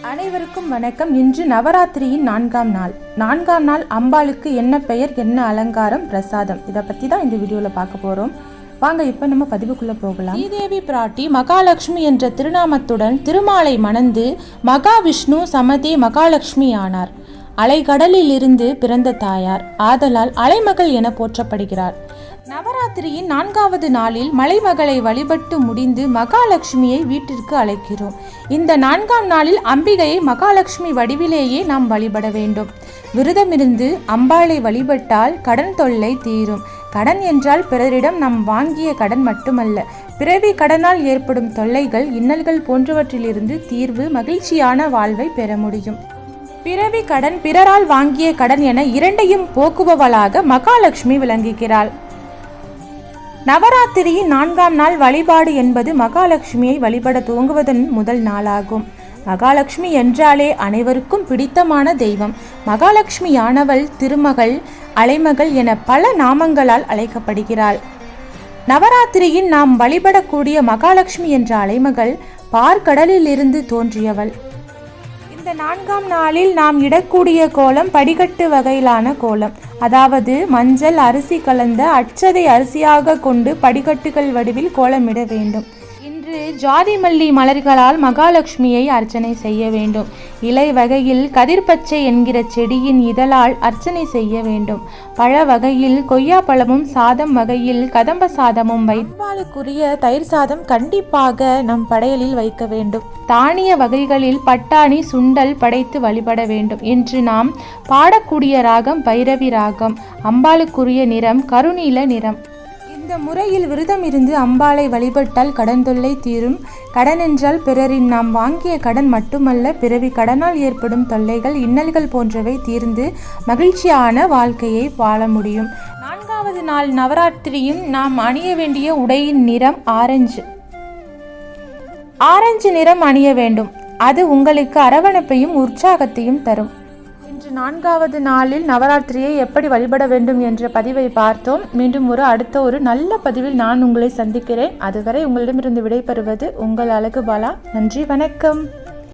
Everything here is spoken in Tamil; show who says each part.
Speaker 1: அனைவருக்கும் வணக்கம். இன்று நவராத்திரியின் 4ஆம் நாள். 4ஆம் நாள் அம்பாளுக்கு என்ன பெயர், என்ன அலங்காரம், பிரசாதம், இதை பற்றி தான் இந்த வீடியோவில் பார்க்க போகிறோம். வாங்க இப்போ நம்ம பதிவுக்குள்ளே போகலாம். ஸ்ரீதேவி பிராட்டி மகாலட்சுமி என்ற திருநாமத்துடன் திருமாலை மணந்து மகாவிஷ்ணு சமதி மகாலட்சுமி ஆனார். அலைகடலில் இருந்து பிறந்த தாயார், ஆதலால் அலைமகள் என போற்றப்படுகிறார். நவராத்திரியின் 4வது நாளில் மலைமகளை வழிபட்டு முடிந்து மகாலட்சுமியை வீட்டிற்கு அழைக்கிறோம். இந்த 4ஆம் நாளில் அம்பிகையை மகாலட்சுமி வடிவிலேயே நாம் வழிபட வேண்டும். விரதமிருந்து அம்பாளை வழிபட்டால் கடன் தொல்லை தீரும். கடன் என்றால் பிறரிடம் நாம் வாங்கிய கடன் மட்டுமல்ல, பிறவி கடனால் ஏற்படும் தொல்லைகள், இன்னல்கள் போன்றவற்றிலிருந்து தீர்வு, மகிழ்ச்சியான வாழ்வை பெற முடியும். பிறவி கடன், பிறரால் வாங்கிய கடன் என இரண்டையும் போக்குபவளாக மகாலட்சுமி விளங்குகிறாள். நவராத்திரியின் 4ஆம் நாள் வழிபாடு என்பது மகாலட்சுமியை வழிபட துவங்குவதன் முதல் நாளாகும். மகாலட்சுமி என்றாலே அனைவருக்கும் பிடித்தமான தெய்வம். மகாலட்சுமியானவள் திருமகள், அலைமகள் என பல நாமங்களால் அழைக்கப்படுகிறாள். நவராத்திரியின் நாம் வழிபடக்கூடிய மகாலட்சுமி என்ற அலைமகள் பார்க்கடலில் இருந்து தோன்றியவள். இந்த 4ஆம் நாளில் நாம் இடக்கூடிய கோலம் படிக்கட்டு வகையிலான கோலம், அதாவது மஞ்சள் அரிசி கலந்த அட்சதை அரிசியாக கொண்டு படிக்கட்டுகள் வடிவில் கோலமிட வேண்டும். இன்று ஜாதி மல்லி மலர்களால் மகாலட்சுமியை அர்ச்சனை செய்ய வேண்டும். இலை வகையில் கதிர்பச்சை என்கிற செடியின் இதழால் அர்ச்சனை செய்ய வேண்டும். பழ வகையில் கொய்யா பழமும், சாதம் வகையில் கதம்ப சாதமும் அம்பாளுக்குரிய தயிர் சாதம் கண்டிப்பாக நம் படையலில் வைக்க வேண்டும். தானிய வகைகளில் பட்டாணி, சுண்டல் படைத்து வழிபட வேண்டும். என்று நாம் பாடக்கூடிய ராகம் பைரவி ராகம். அம்பாளுக்குரிய நிறம் கருநீல நிறம். இந்த முறையில் விரதம் இருந்து அம்பாளை வழிபட்டால் கடன் தொல்லை தீரும். கடன் என்றால் பிறரின் நாம் வாங்கிய கடன் மட்டுமல்ல, பிறவி கடனால் ஏற்படும் தொல்லைகள், இன்னல்கள் போன்றவை தீர்ந்து மகிழ்ச்சியான வாழ்க்கையை வாழ முடியும். 4வது நாள் நவராத்திரியும் நாம் அணிய வேண்டிய உடையின் நிறம் ஆரஞ்சு. ஆரஞ்சு நிறம் அணிய வேண்டும். அது உங்களுக்கு அரவணைப்பையும் உற்சாகத்தையும் தரும். இன்று 4வது நாளில் நவராத்திரியை எப்படி வழிபட வேண்டும் என்ற பதிவை பார்த்தோம். மீண்டும் அடுத்த ஒரு நல்ல பதிவில் நான் உங்களை சந்திக்கிறேன். அதுவரை உங்களிடமிருந்து விடைபெறுவது உங்கள் அழகு பாலா. நன்றி, வணக்கம்.